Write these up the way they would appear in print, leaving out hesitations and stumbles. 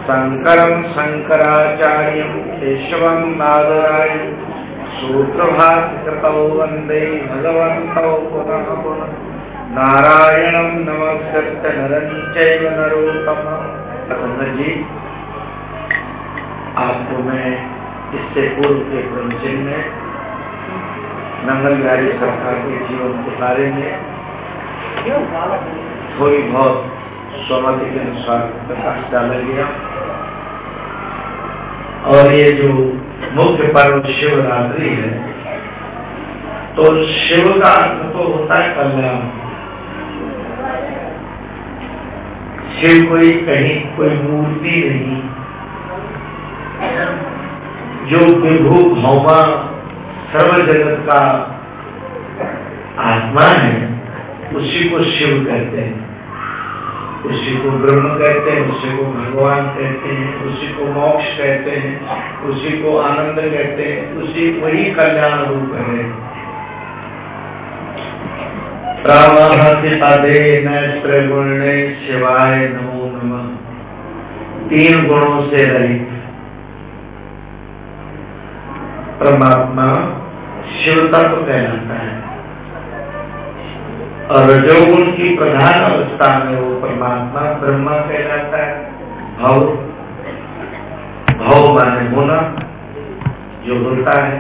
शंकरं शंकराचार्यं केशवं बादरायणं सूत्रभाष्यकृतौ वन्दे भगवन्तौ पुनः पुनः नारायणं नमस्कृत्य नरं चैव नरोत्तमं। संगत जी, आपको मैं इससे पूर्व के प्रवचन में नंगल बिहारी सरकार के जीवन के बारे में थोड़ी बहुत स्वमति के अनुसार प्रकाश डाला गया। और ये जो मुख्य पर्व शिवरात्रि है, तो शिव का अर्थ तो होता है कल्याण। शिव कोई कहीं कोई मूर्ति नहीं, जो विभु भौमा सर्व जगत का आत्मा है, उसी को शिव कहते हैं, उसी को ब्रह्म कहते हैं, उसी को भगवान कहते हैं, उसी को मोक्ष कहते हैं, उसी को आनंद कहते हैं, उसी वही कल्याण रूप है। प्रामाणिपादे नैत्र गुणे शिवाय नमो नमः। 3 गुणों से रहित परमात्मा शिव तत्व कहलाता है। और रजोगुण की प्रधान अवस्था में वो परमात्मा ब्रह्मा कहलाता है। भव माने होना, जो होता है।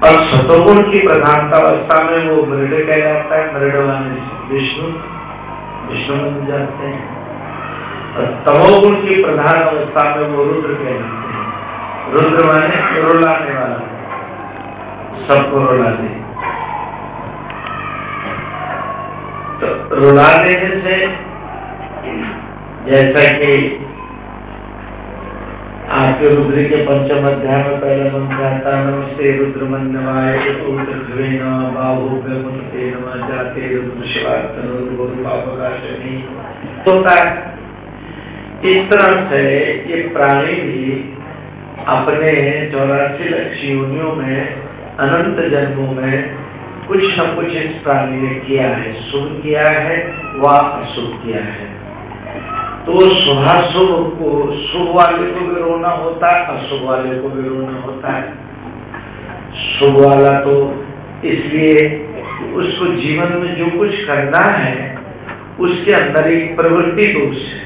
और सतोगुण की प्रधानता अवस्था में वो मृड कहलाता है। मृड माने विष्णु बन जाते हैं। और तमोगुण की प्रधान अवस्था में वो रुद्र कहलाते हैं। रुद्र माने रुलाने वाला, सबको रुला दे। तो रुला देने से, जैसा कि आपके रुद्र के 5वें अध्याय में पहले मंत्र आता है, नमस्ते रुद्रमन्यवाय पृथ्वी नमः बाहुभ्य मुते नमः जाते रुद्र शिवात्मनि होता है। इस तरह से ये प्राणी भी अपने 84 लाख योनियों में, अनंत जन्मों में कुछ न कुछ इस प्राणी ने किया है। शुभ किया है व अशुभ किया है। तो शुभाशुभ को, शुभ वाले को भी रोना होता है, अशुभ वाले को भी रोना होता है। शुभ वाला तो इसलिए उसको जीवन में जो कुछ करना है उसके अंदर एक प्रवृत्ति दोष है।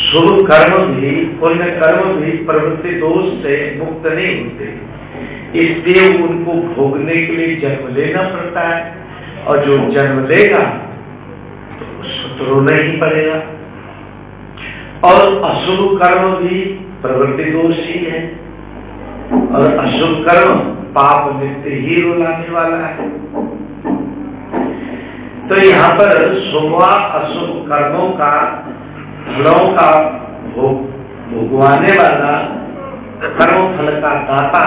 शुभ कर्म भी, पुण्य कर्म भी प्रवृत्ति दोष से मुक्त नहीं होते, इसलिए उनको भोगने के लिए जन्म लेना पड़ता है। और जो जन्म लेगा तो उसको तो रोना ही पड़ेगा। और अशुभ कर्म भी प्रवृत्ति दोष ही है। और अशुभ कर्म पाप नित्य ही रुलाने वाला है। तो यहाँ पर शुभ व अशुभ कर्मों का, फलों का भोगवाने वाला, कर्म फल का दाता,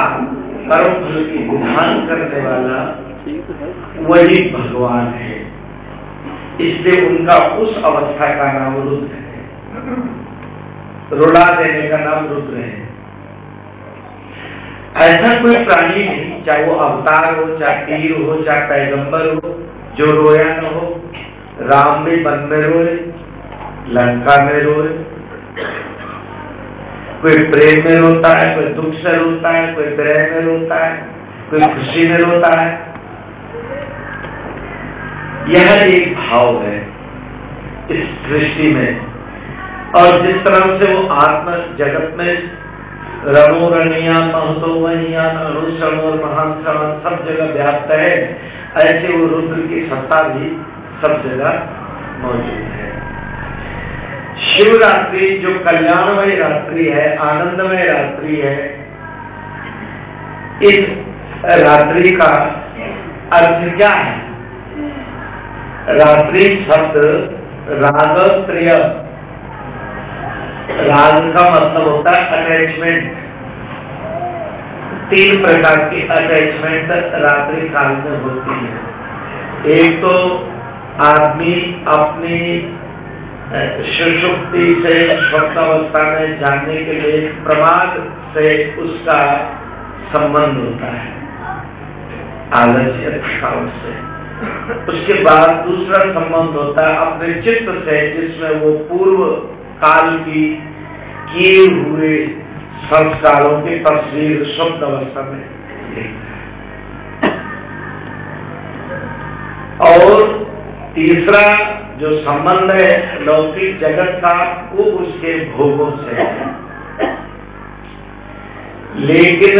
कर्म फल की विधान करने वाला वही भगवान है। इसलिए उनका उस अवस्था का नाम रुद्र है। रुला देने का नाम रुद्र है। ऐसा कोई प्राणी नहीं, चाहे वो अवतार हो, चाहे पीर हो, चाहे पैगंबर हो, जो रोया न हो। राम भी वन में रोए, लंका में रोए। कोई प्रेम में रोता है, कोई दुख से रोता है, कोई प्रेम में रोता है, कोई खुशी में रोता है। यह एक भाव है इस सृष्टि में। और जिस तरह से वो आत्मा जगत में रणो रणियान महतो वहियान अनुश्रम और महान श्रवण सब जगह व्याप्त है, ऐसे वो रुद्र की सत्ता भी सब जगह मौजूद है। शिवरात्रि जो कल्याणमय रात्रि है, आनंदमय रात्रि है, इस रात्रि का अर्थ क्या है? रात्रि शब्द राग प्रिय, राग का मतलब होता है अटैचमेंट। 3 प्रकार की अटैचमेंट रात्रि काल में होती है। एक तो आदमी अपनी सुषुप्ति से स्वप्नावस्था में जाने के लिए प्रमाद से उसका संबंध होता है, आलस्य थकावट से। उसके बाद दूसरा संबंध होता है अपने चित्त से, जिसमें वो पूर्व काल की किए हुए संस्कारों की तस्वीर स्वप्न अवस्था में और तीसरा जो संबंध है लौकिक जगत का, वो उसके भोगों से है। लेकिन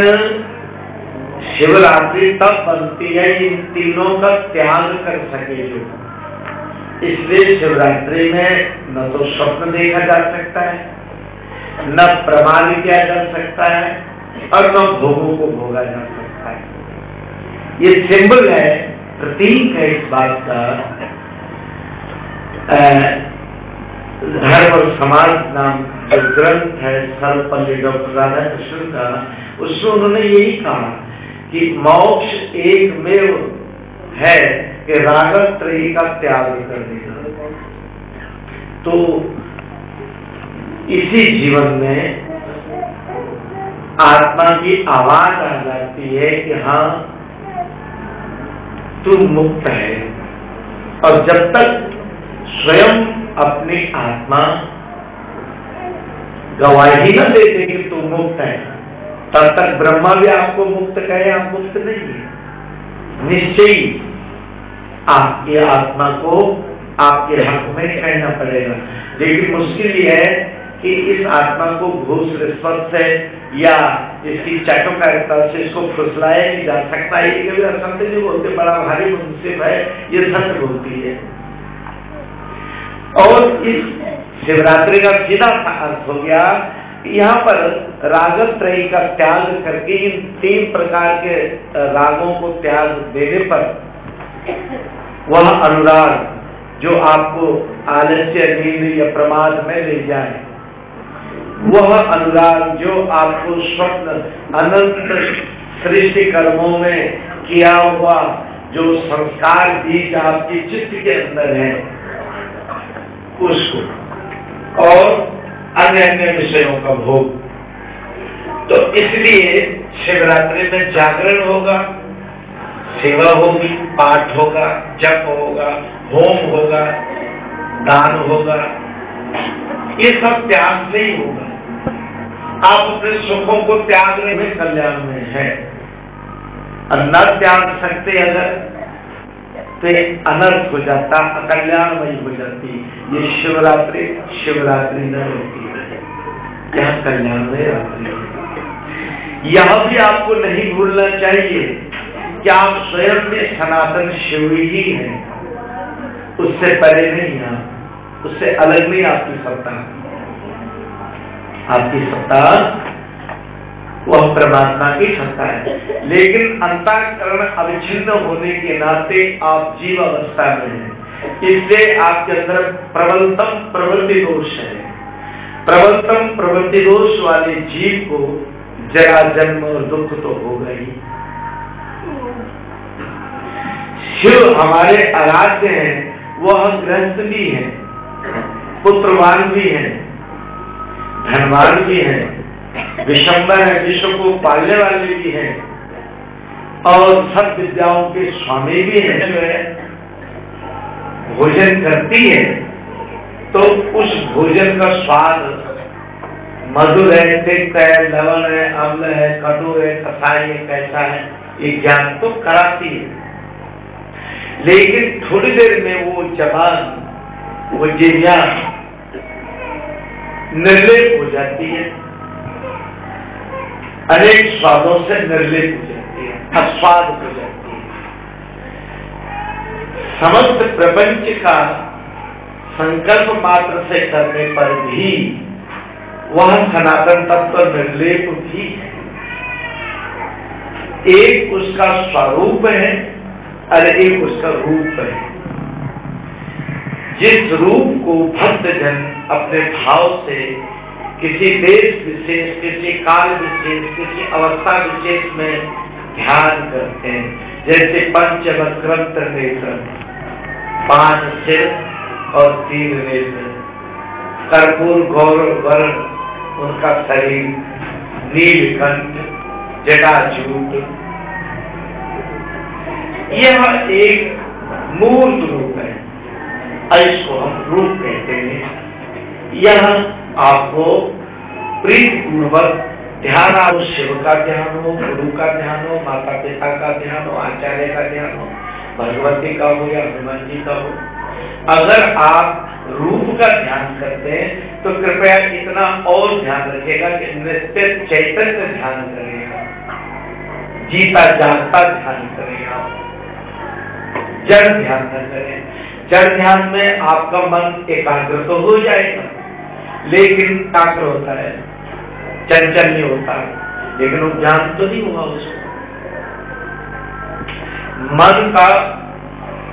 शिवरात्रि तब बनती है इन तीनों का त्याग कर सके जो। इसलिए शिवरात्रि में न तो स्वप्न देखा जा सकता है, न प्रमाण किया जा सकता है और न भोगों को भोगा जा सकता है। ये सिंबल है, प्रतीक है इस बात का। धर्म और समाज नाम जो ग्रंथ है सर्वपल्ली डॉक्टर राधा कृष्ण का, उसमें उन्होंने यही कहा कि मोक्ष एक में है कि रागत्रयी का त्याग कर देना। तो इसी जीवन में आत्मा की आवाज आ जाती है कि हाँ तू मुक्त है, और जब तक स्वयं अपनी आत्मा गवाही न देते कि तू मुक्त है, तब तक ब्रह्मा भी आपको मुक्त कहे आप मुक्त नहीं है। निश्चय आपकी आत्मा को आपके हक में कहना पड़ेगा। लेकिन मुश्किल यह है कि इस आत्मा को घूस रिश्वत से या इसकी चाटोकारिता से इसको फुसलाया नहीं जा सकता। ये कभी असत्य नहीं बोलते, बड़ा भारी मुंसिफ है, ये सत्य बोलती है। और इस शिवरात्रि का सीधा सा अर्थ हो गया, यहाँ पर रागत्रयी का त्याग करके इन तीन प्रकार के रागों को त्याग देने पर वह अनुराग जो आपको आलस्य, नींद या प्रमाद में ले जाए, वह अनुराग जो आपको स्वप्न अनंत सृष्टि कर्मों में किया हुआ जो संस्कार बीज आपके चित्त के अंदर है उसको, और अन्य अन्य विषयों का भोग। तो इसलिए शिवरात्रि में जागरण होगा, सेवा होगी, पाठ होगा, जप होगा, होम होगा, दान होगा, ये सब त्याग से ही होगा। आप अपने सुखों को त्यागने में कल्याण में है, और न त्याग सकते अगर तो अनर्थ हो जाता, अकल्याणमयी हो जाती। ये शिवरात्रि शिवरात्रि न होती है, यहाँ कल्याणमय रात्रि है। यह भी आपको नहीं भूलना चाहिए कि आप स्वयं में सनातन शिव ही हैं, उससे परे नहीं आप, उससे अलग नहीं आपकी सत्ता। आपकी सत्ता वह परमात्मा की सत्ता है, लेकिन अंतःकरण अविच्छिन्न होने के नाते आप जीव अवस्था में हैं। इसलिए आपके अंदर प्रबलतम प्रवृत्ति दोष है। प्रबलतम प्रवृत्ति दोष वाले जीव को जरा जन्म और दुख तो होगा ही। शिव हमारे आराध्य हैं, वह गृहस्थ भी है, पुत्रवान भी है, धनवान भी है, विशंबर है, विश्व को पालने वाले भी हैं, और सब विद्याओं के स्वामी भी हैं। जो है भोजन करती है तो उस भोजन का स्वाद मधुर है, तिक्त है, लवण है, अम्ल है, कटु है, कसाई है, कैसा है, ये ज्ञान तो कराती है। लेकिन थोड़ी देर में वो जबान, वो जिह्वा निर्लेप हो जाती है, अनेक स्वादों से निर्लेप हो जाती है, अस्वाद हो जाती है। समस्त प्रपंच का संकल्प मात्र से करने पर भी वह सनातन तत्व निर्लेप भी है। एक उसका स्वरूप है और एक उसका रूप है। जिस रूप को भक्तजन अपने भाव से किसी देश विशेष, किसी काल विशेष, किसी अवस्था विशेष में ध्यान करते हैं, जैसे पंचवक्रंत नेत्र, 5 सिर और 3 नेत्र, कर्पूर गौर वर्ण उनका शरीर, नीलकंठ, जटाजूट, यह एक मूर्त रूप है, इसको हम रूप कहते हैं। यह आपको प्रीतिपूर्वक ध्यान हो, शिव का ध्यान हो, गुरु का ध्यान हो, माता पिता का ध्यान हो, आचार्य का ध्यान हो, भगवती का हो या हनुमान जी का हो। अगर आप रूप का ध्यान करते हैं तो कृपया इतना और ध्यान रखिएगा कि नित्य चैतन्य ध्यान करेगा, जीता जागता ध्यान करेगा, जड़ ध्यान न करें। जड़ ध्यान में आपका मन एकाग्र तो हो जाएगा, लेकिन एकाग्र होता है, चंचल नहीं होता, लेकिन वो ज्ञान तो नहीं हुआ उसको। मन का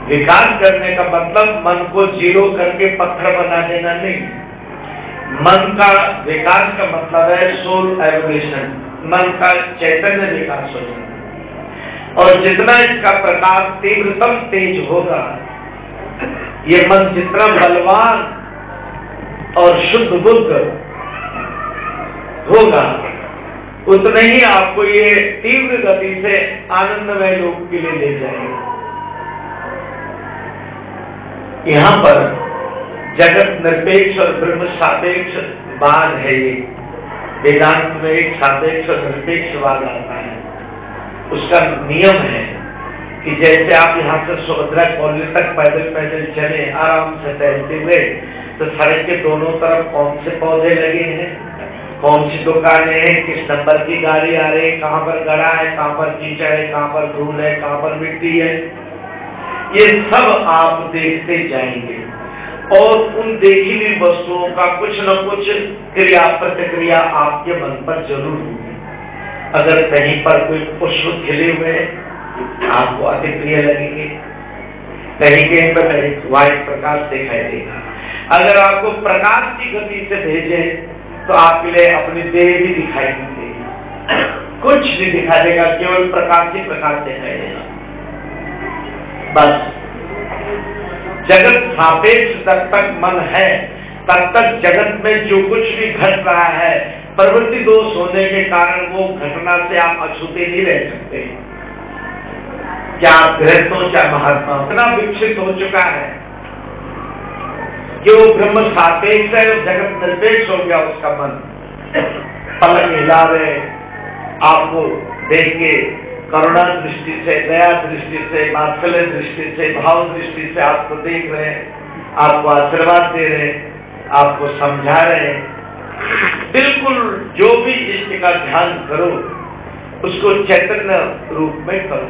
विकास करने का मतलब मन को जीरो करके पत्थर बना देना नहीं। मन का विकास का मतलब है सोल एवोल्यूशन, मन का चैतन्य विकास हो जाना। और जितना इसका प्रकाश तीव्रतम तेज होगा, ये मन जितना बलवान और शुद्ध बुद्ध होगा, उतना ही आपको ये तीव्र गति से आनंदमय लोक के लिए ले जाएगा। यहाँ पर जगत निरपेक्ष और ब्रह्म सापेक्ष वाद है। ये वेदांत में एक सापेक्ष और निरपेक्ष वाद आता है। उसका नियम है कि जैसे आप यहाँ से सुभद्रा कॉलोनी तक पैदल पैदल चले, आराम से टहलते हुए, तो सड़क के दोनों तरफ कौन से पौधे लगे हैं, कौन सी दुकानें हैं, किस नंबर की गाड़ी आ रही है, कहाँ पर गड़ा है, कहाँ पर कीचड़ है, कहाँ पर धूल है, कहाँ पर मिट्टी है, ये सब आप देखते जाएंगे। और उन देखी हुई वस्तुओं का कुछ न कुछ क्रिया प्रतिक्रिया आपके मन पर जरूर होगी। अगर कहीं पर कोई पुष्प खिले हुए आपको अति प्रिय लगेंगे, कहीं कहीं पर वाइट प्रकाश दिखाई देगा। अगर आपको प्रकाश की गति से भेजे तो आपके लिए अपनी देह भी दिखाई नहीं देगी, कुछ नहीं दिखाई देगा, केवल प्रकाश ही प्रकाश दिखाई देगा। बस जगत सापेक्ष जब तक मन है, तब तक जगत में जो कुछ भी घट रहा है, प्रवृत्ति दोष होने के कारण वो घटना से आप अछूते नहीं रह सकते। क्या गृहस्थ हो चाहे महात्मा, इतना विकसित हो चुका है कि वो ब्रह्म सापेक्ष है और जगत निरपेक्ष हो गया उसका मन। पलक हिला रहे, आपको देख के करुणा दृष्टि से, दया दृष्टि से, वात्सल्य दृष्टि से, भाव दृष्टि से आपको देख रहे हैं, आपको आशीर्वाद दे रहे हैं, आपको समझा रहे हैं। बिल्कुल जो भी इष्ट का ध्यान करो उसको चैतन्य रूप में करो।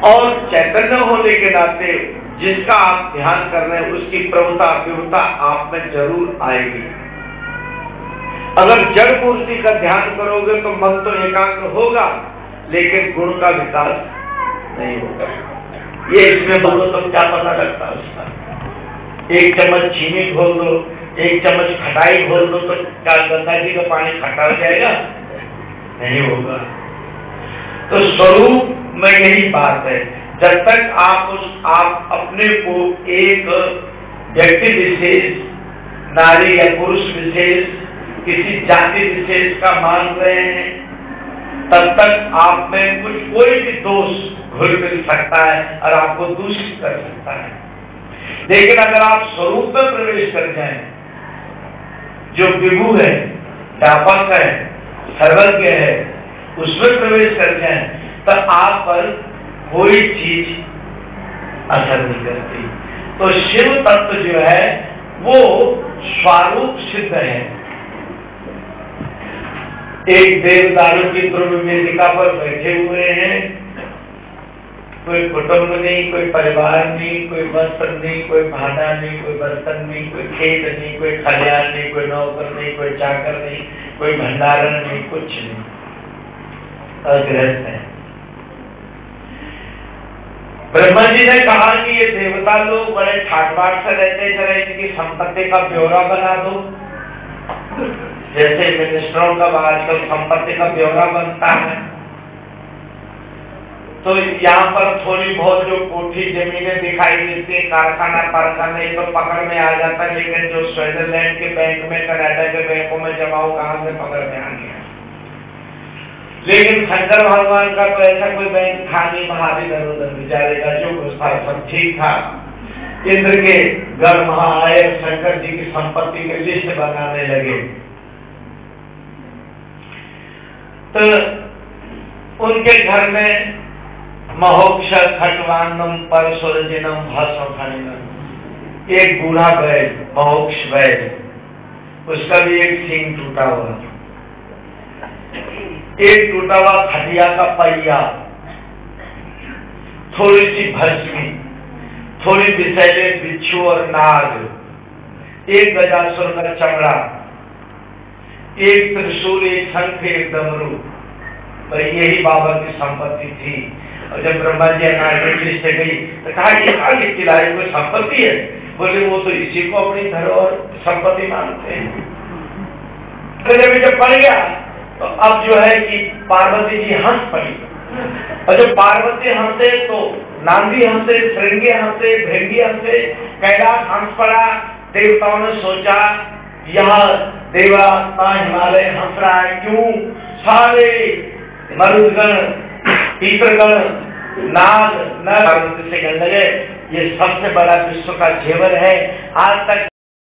और चैतन्य होने के नाते जिसका आप ध्यान कर रहे हैं उसकी प्रभुता विभुता आप में जरूर आएगी। अगर जड़ मूर्ति का ध्यान करोगे तो मन तो एकाग्र होगा, लेकिन गुण का विकास नहीं होगा। ये इसमें बोलो तो क्या पता लगता है उसका। एक चम्मच चीनी घोल दो, एक चम्मच खटाई घोल दो, तो क्या गंगा जी का पानी खट्टा हो जाएगा? नहीं होगा। तो स्वरूप में यही बात है, जब तक आप अपने को एक व्यक्ति विशेष, नारी या पुरुष विशेष, किसी जाति विशेष का मान रहे हैं, तब तक आप में कुछ कोई भी दोष घुल मिल सकता है और आपको दूषित कर सकता है। लेकिन अगर आप स्वरूप में प्रवेश कर जाएं, जो विभु है, व्यापक है, सर्वज्ञ है, उसमें प्रवेश कर जाएं, तो आप पर कोई चीज असर नहीं करती। तो शिव तत्व जो है वो स्वरूप सिद्ध है। एक देवदारू की ध्रुव वेदिका पर बैठे हुए हैं, कोई कुटुंब नहीं, कोई परिवार नहीं, कोई वस्त्र नहीं, कोई भाड़ा नहीं, कोई बर्तन नहीं, कोई खेत नहीं, कोई खलियान नहीं, कोई नौकर नहीं, कोई चाकर नहीं, कोई भंडारण नहीं, कुछ नहीं, अगृहस्थ है। ब्रह्मा जी ने कहा कि ये देवता लोग बड़े ठाट-बाट से रहते, जरा इनकी संपत्ति का ब्यौरा बना दो। जैसे मिनिस्टरों का आजकल संपत्ति का ब्यौरा बनता है, तो यहाँ पर थोड़ी बहुत जो कोठी जमीनें दिखाई देती है, कारखाना ये तो पकड़ में आ जाता है, लेकिन जो स्विट्जरलैंड के बैंक में, कनाडा के बैंकों में जमा हो, कहाँ से पकड़ में आ गया? लेकिन शंकर भगवान का तो ऐसा कोई बैंक था नहीं, महावीर इधर बेचारे का जो कुछ था सब ठीक था। इंद्र के घर वहां आए, शंकर जी की संपत्ति की लिस्ट बनाने लगे। तो उनके घर में महोक्ष खटवान्नम परसुरजिनम भस्मफणिनम, एक बूढ़ा बैल, महोक्ष बैल, उसका भी एक सींग टूटा हुआ, एक टूटा हुआ खटिया का पहिया, थोड़ी सी भस्मी, थोड़ी विषैले बिच्छू और नाग, एक गजासुर का चमड़ा, एक त्रिशूल, एक शंख, एक डमरू। तो यही बाबा की संपत्ति थी। और जब ब्रह्मा जी लिस्ट गई तो कहा ये आगे किलाई कोई संपत्ति है? बोले वो तो इसी को अपनी धरोहर संपत्ति मानते हैं। तो जब पड़ गया तो अब जो है कि पार्वती जी हंस पड़ी, और जब पार्वती हंसे तो नांदी हंसे, श्रृंगी हंसे, भृंगी हंसे, कैलाश हंस पड़ा। देवताओं ने सोचा यह देवात्मा हिमालय हंस रहा है क्यों? सारे मरुदगण, पितृगण, नाग, नर से कहने लगे ये सबसे बड़ा विश्व का जेवर है, आज तक